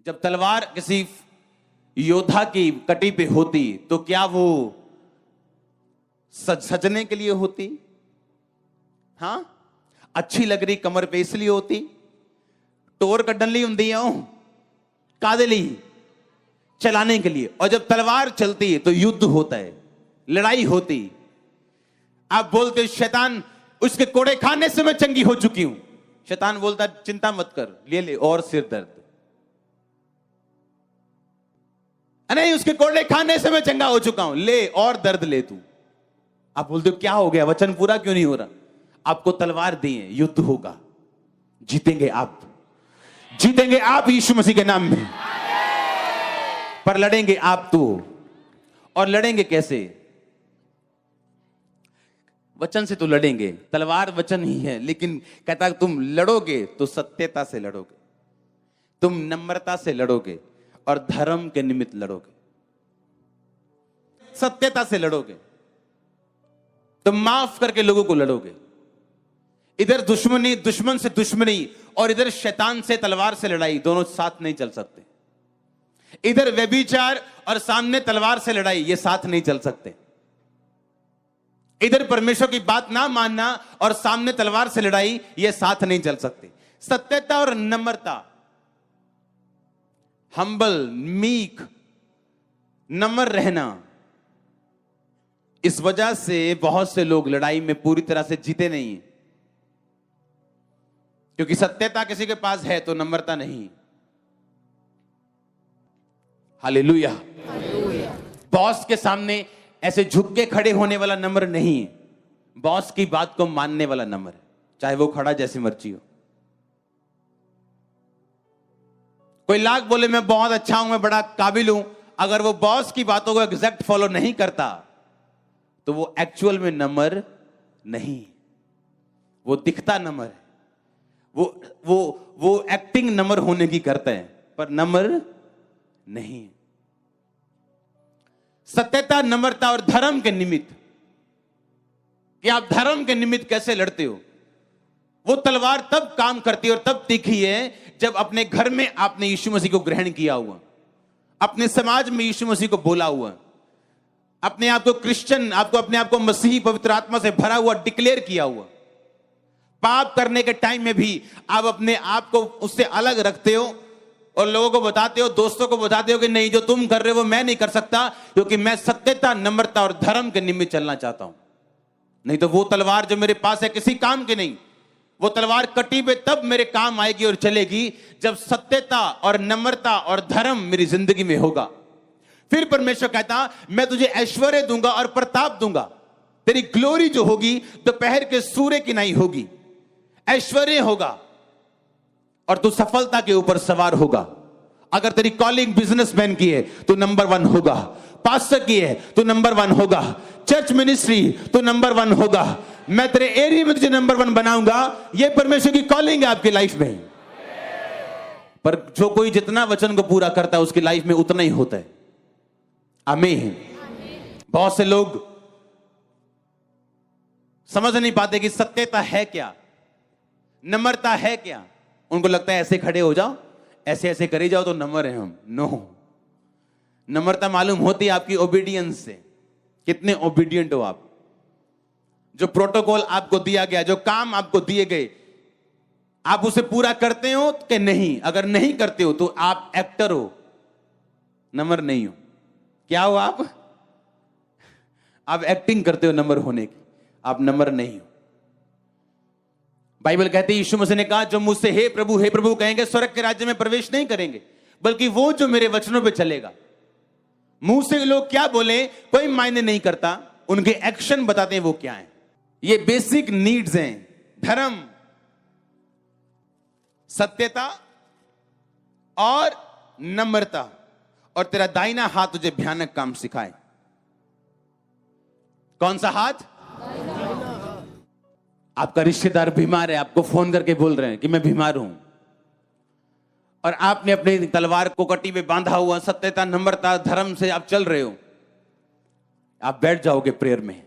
जब तलवार किसी योद्धा की कटी पे होती तो क्या वो सजने के लिए होती? हाँ, अच्छी लग रही कमर पे इसलिए होती? टोर कड्डन ली हुंदी है कादे ली? चलाने के लिए। और जब तलवार चलती है तो युद्ध होता है, लड़ाई होती। आप बोलते शैतान उसके कोड़े खाने से मैं चंगी हो चुकी हूं। शैतान बोलता चिंता मत कर, ले ले और सिर दर्द। नहीं, उसके कोड़े खाने से मैं चंगा हो चुका हूं, ले और दर्द ले तू। आप बोलते हो क्या हो गया, वचन पूरा क्यों नहीं हो रहा? आपको तलवार दी है, युद्ध होगा, जीतेंगे आप, जीतेंगे आप यीशु मसीह के नाम में। पर लड़ेंगे आप तो, और लड़ेंगे कैसे? वचन से तो लड़ेंगे, तलवार वचन ही है, लेकिन कहता तुम लड़ोगे तो सत्यता से लड़ोगे, तुम नम्रता से लड़ोगे और धर्म के निमित्त लड़ोगे, सत्यता से लड़ोगे, तुम माफ करके लोगों को लड़ोगे। इधर दुश्मनी, दुश्मन से दुश्मनी, और इधर शैतान से तलवार से लड़ाई, दोनों साथ नहीं चल सकते। इधर व्यभिचार और सामने तलवार से लड़ाई, ये साथ नहीं चल सकते। इधर परमेश्वर की बात ना मानना और सामने तलवार से लड़ाई, ये साथ नहीं चल सकते। सत्यता और नम्रता, हम्बल, मीक, नम्र रहना, इस वजह से बहुत से लोग लड़ाई में पूरी तरह से जीते नहीं हैं। क्योंकि सत्यता किसी के पास है तो नम्रता नहीं। हालेलुया। बॉस के सामने ऐसे झुक के खड़े होने वाला नम्र नहीं है, बॉस की बात को मानने वाला नम्र है, चाहे वो खड़ा जैसी मर्जी हो। कोई लाख बोले मैं बहुत अच्छा हूं, मैं बड़ा काबिल हूं, अगर वो बॉस की बातों को एग्जैक्ट फॉलो नहीं करता तो वो एक्चुअल में नम्र नहीं, वो दिखता नम्र है, वो एक्टिंग नम्र होने की करता है, पर नम्र नहीं। सत्यता, नम्रता और धर्म के निमित्त, कि आप धर्म के निमित्त कैसे लड़ते हो। वो तलवार तब काम करती है और तब तीखी है जब अपने घर में आपने यीशु मसीह को ग्रहण किया हुआ, अपने समाज में यीशु मसीह को बोला हुआ, अपने आप को क्रिश्चियन, आपको अपने आप को मसीही पवित्र आत्मा से भरा हुआ डिक्लेयर किया हुआ। पाप करने के टाइम में भी आप अपने आप को उससे अलग रखते हो और लोगों को बताते हो, दोस्तों को बताते हो कि नहीं, जो तुम कर रहे हो वो मैं नहीं कर सकता, क्योंकि मैं सत्यता, नम्रता और धर्म के निमित्त चलना चाहता हूं। नहीं तो वो तलवार जो मेरे पास है किसी काम की नहीं। वो तलवार कटी पे तब मेरे काम आएगी और चलेगी जब सत्यता और नम्रता और धर्म मेरी जिंदगी में होगा। फिर परमेश्वर कहता मैं तुझे ऐश्वर्य दूंगा और प्रताप दूंगा, तेरी ग्लोरी जो होगी दोपहर के सूर्य की नहीं होगी, ऐश्वर्य होगा और तू सफलता के ऊपर सवार होगा। अगर तेरी कॉलिंग बिजनेसमैन की है तो नंबर 1 होगा, पास्टर की है तो नंबर 1 होगा, चर्च मिनिस्ट्री तो नंबर 1 होगा। मैं तेरे एरिया में तुझे नंबर 1 बनाऊंगा। यह परमेश्वर की कॉलिंग है आपकी लाइफ में। पर जो कोई जितना वचन को पूरा करता है उसकी लाइफ में उतना ही होता है। आमीन। बहुत से लोग समझ नहीं पाते कि सत्यता है क्या, नम्रता है क्या। उनको लगता है ऐसे खड़े हो जाओ, ऐसे ऐसे करे जाओ तो नम्र हैं हम। नो, नम्रता मालूम होती है आपकी ओबीडियंस से, कितने ओबीडियंट हो आप। जो प्रोटोकॉल आपको दिया गया, जो काम आपको दिए गए, आप उसे पूरा करते हो कि नहीं। अगर नहीं करते हो तो आप एक्टर हो, नम्र नहीं हो। क्या हो आप एक्टिंग करते हो नम्र होने की, आप नम्र नहीं हो। बाइबल कहती है, यीशु मसीह ने कहा जो मुझसे हे प्रभु कहेंगे स्वर्ग के राज्य में प्रवेश नहीं करेंगे, बल्कि वो जो मेरे वचनों पे चलेगा। मुंह से लोग क्या बोले कोई मायने नहीं करता, उनके एक्शन बताते हैं वो क्या है। ये बेसिक नीड्स हैं, धर्म, सत्यता और नम्रता। और तेरा दाहिना हाथ तुझे भयानक काम सिखाए। कौन सा हाथ? आपका रिश्तेदार बीमार है, आपको फोन करके बोल रहे हैं कि मैं बीमार हूं, और आपने अपनी तलवार को कटी में बांधा हुआ, सत्यता, नम्रता, धर्म से आप चल रहे हो। आप बैठ जाओगे प्रेयर में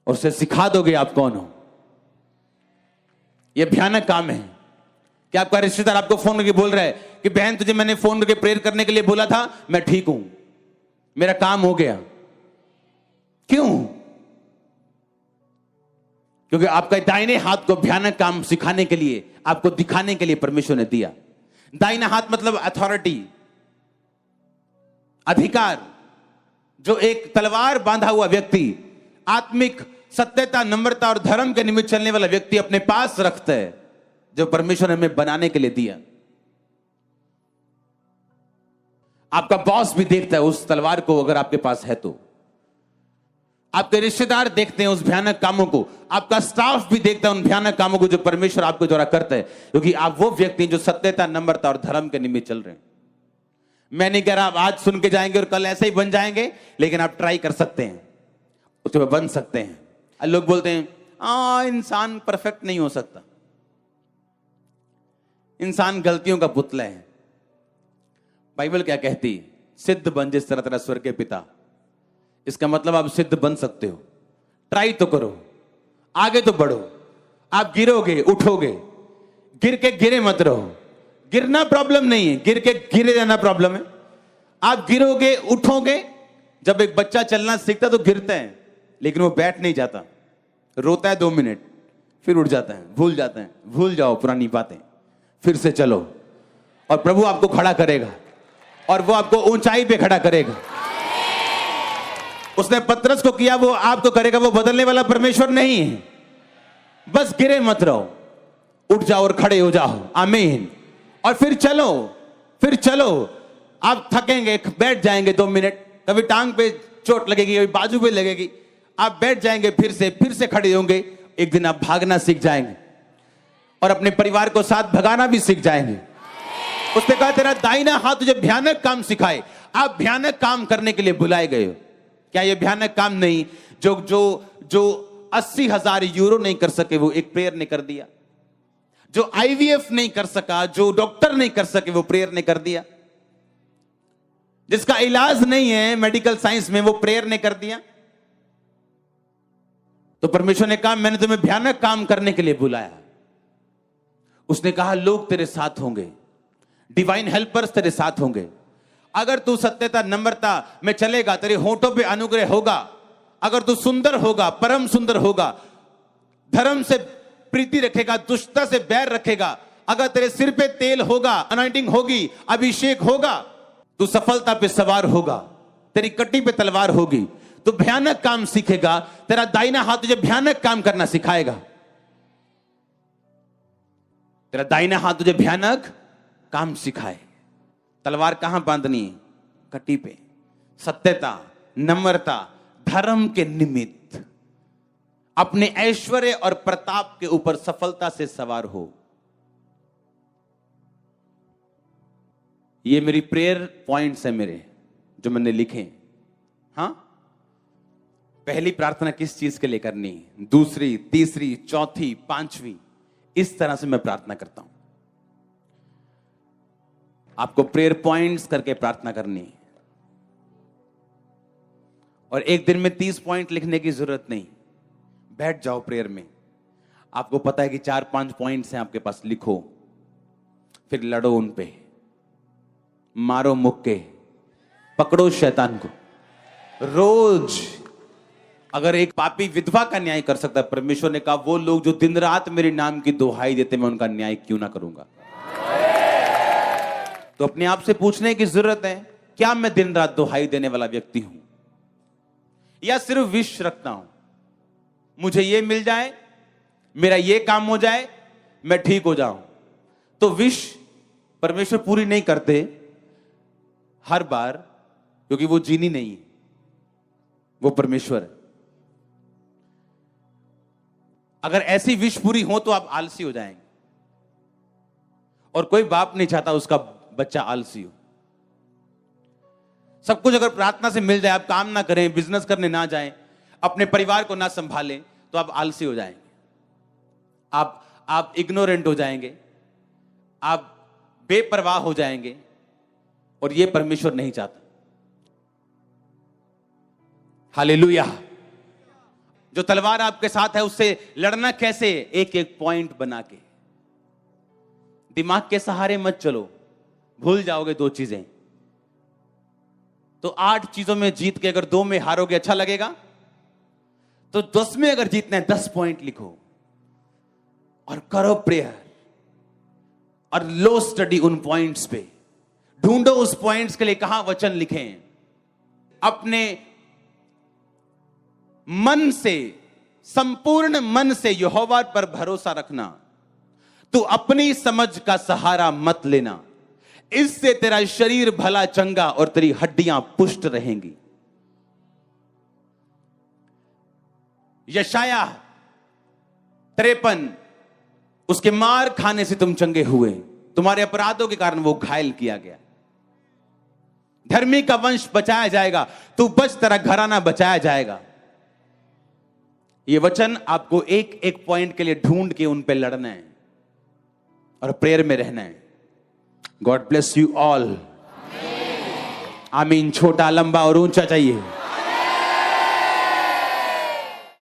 और उसे सिखा दोगे आप कौन हो। यह भयानक काम है। क्या आपका रिश्तेदार आपको फोन करके बोल रहा है कि बहन तुझे मैंने फोन करके प्रेयर करने के लिए बोला था, मैं ठीक हूं, मेरा काम हो गया? क्यों? क्योंकि आपका दाहिने हाथ को भयानक काम सिखाने के लिए, आपको दिखाने के लिए परमेश्वर ने दिया। दाहिना हाथ मतलब अथॉरिटी, अधिकार। जो एक तलवार बांधा हुआ व्यक्ति, आत्मिक सत्यता, नम्रता और धर्म के निमित्त चलने वाला व्यक्ति अपने पास रखता है, जो परमेश्वर ने हमें बनाने के लिए दिया। आपका बॉस भी देखता है उस तलवार को, अगर आपके पास है तो। आपके रिश्तेदार देखते हैं उस भयानक कामों को, आपका स्टाफ भी देखता है उन भयानक कामों को जो परमेश्वर आपके द्वारा करता है, क्योंकि आप वो व्यक्ति हैं जो सत्यता, नम्रता और धर्म के निमित्त चल रहे हैं। मैं नहीं कह रहा आप आज सुन के जाएंगे और कल ऐसे ही बन जाएंगे, लेकिन आप ट्राई कर सकते हैं, उसमें बन सकते हैं। लोग बोलते हैं इंसान परफेक्ट नहीं हो सकता, इंसान गलतियों का पुतला है। बाइबल क्या कहती? सिद्ध बन जिस तरह तेरा स्वर्ग के पिता। इसका मतलब आप सिद्ध बन सकते हो, ट्राई तो करो, आगे तो बढ़ो। आप गिरोगे, उठोगे, गिर के गिरे मत रहो। गिरना प्रॉब्लम नहीं है, गिर के गिरे जाना प्रॉब्लम है। आप गिरोगे, उठोगे। जब एक बच्चा चलना सीखता तो गिरता है, लेकिन वो बैठ नहीं जाता, रोता है 2 मिनट, फिर उठ जाता है, भूल जाता है। भूल जाओ पुरानी बातें, फिर से चलो, और प्रभु आपको खड़ा करेगा, और वो आपको ऊंचाई पे खड़ा करेगा। उसने पतरस को किया, वो आपको करेगा। वो बदलने वाला परमेश्वर नहीं है। बस गिरे मत रहो, उठ जाओ और खड़े हो जाओ। आमीन। और फिर चलो, फिर चलो। आप थकेंगे, बैठ जाएंगे 2 मिनट, कभी टांग पे चोट लगेगी, कभी बाजू पे लगेगी, आप बैठ जाएंगे, फिर से खड़े होंगे। एक दिन आप भागना सीख जाएंगे और अपने परिवार को साथ भगाना भी सीख जाएंगे। उसने कहा तेरा दाहिना हाथ तुझे भयानक काम सिखाए। आप भयानक काम करने के लिए बुलाए गए हो। क्या ये भयानक काम नहीं? जो 80,000 यूरो नहीं कर सके, वो एक प्रेयर ने कर दिया। जो आईवीएफ नहीं कर सका, जो डॉक्टर नहीं कर सके, वो प्रेयर ने कर दिया। जिसका इलाज नहीं है मेडिकल साइंस में, वो प्रेयर ने कर दिया। तो परमेश्वर ने कहा मैंने तुम्हें भयानक काम करने के लिए बुलाया। उसने कहा लोग तेरे साथ होंगे, डिवाइन हेल्पर्स तेरे साथ होंगे। अगर तू सत्यता, नम्रता में चलेगा, तेरे होंठों पे अनुग्रह होगा। अगर तू सुंदर होगा, परम सुंदर होगा, धर्म से प्रीति रखेगा, दुष्टता से बैर रखेगा, अगर तेरे सिर पे तेल होगा, अनॉइंटिंग होगी, अभिषेक होगा, तू सफलता पे सवार होगा, तेरी कटी पे तलवार होगी, तो भयानक काम सीखेगा। तेरा दाहिना हाथ तुझे भयानक काम करना सिखाएगा। तेरा दाहिना हाथ तुझे भयानक काम सिखाए। तलवार कहां बांधनी है? कटी पे। सत्यता, नम्रता, धर्म के निमित्त अपने ऐश्वर्य और प्रताप के ऊपर सफलता से सवार हो। ये मेरी प्रेयर पॉइंट्स है मेरे, जो मैंने लिखे। हां, पहली प्रार्थना किस चीज के लिए करनी, दूसरी, तीसरी, चौथी, पांचवी, इस तरह से मैं प्रार्थना करता हूं। आपको प्रेयर पॉइंट्स करके प्रार्थना करनी है। और एक दिन में 30 पॉइंट लिखने की जरूरत नहीं। बैठ जाओ प्रेयर में, आपको पता है कि 4-5 पॉइंट्स हैं आपके पास, लिखो, फिर लड़ो उन पे, मारो मुक्के, पकड़ो शैतान को। रोज अगर एक पापी विधवा का न्याय कर सकता है, परमेश्वर ने कहा वो लोग जो दिन रात मेरे नाम की दुहाई देते, मैं उनका न्याय क्यों ना करूंगा। तो अपने आप से पूछने की जरूरत है, क्या मैं दिन रात दुहाई देने वाला व्यक्ति हूं, या सिर्फ विश रखता हूं, मुझे ये मिल जाए, मेरा ये काम हो जाए, मैं ठीक हो जाऊं। तो विश परमेश्वर पूरी नहीं करते हर बार, क्योंकि वो जीनी नहीं है, वो परमेश्वर है। अगर ऐसी विश पूरी हो तो आप आलसी हो जाएंगे, और कोई बाप नहीं चाहता उसका बच्चा आलसी हो। सब कुछ अगर प्रार्थना से मिल जाए, आप काम ना करें, बिजनेस करने ना जाएं, अपने परिवार को ना संभालें, तो आप आलसी हो जाएंगे, आप इग्नोरेंट हो जाएंगे, आप बेपरवाह हो जाएंगे, और यह परमेश्वर नहीं चाहता। हालेलुया। जो तलवार आपके साथ है उससे लड़ना कैसे? एक एक पॉइंट बना के, दिमाग के सहारे मत चलो, भूल जाओगे 2 चीजें। तो 8 चीजों में जीत के अगर 2 में हारोगे अच्छा लगेगा? तो 10 में अगर जीतना है 10 पॉइंट लिखो और करो प्रेयर और लो स्टडी उन पॉइंट्स पे, ढूंढो उस पॉइंट्स के लिए कहां वचन लिखें। अपने मन से, संपूर्ण मन से यहोवा पर भरोसा रखना। तू अपनी समझ का सहारा मत लेना, इससे तेरा शरीर भला चंगा और तेरी हड्डियां पुष्ट रहेंगी। यशाया 53, उसके मार खाने से तुम चंगे हुए, तुम्हारे अपराधों के कारण वो घायल किया गया। धर्मी का वंश बचाया जाएगा, तू बच, तेरा घराना बचाया जाएगा। ये वचन आपको एक एक पॉइंट के लिए ढूंढ के उन पे लड़ना है और प्रेयर में रहना है। God bless you all. आमीन। छोटा, लंबा और ऊंचा चाहिए।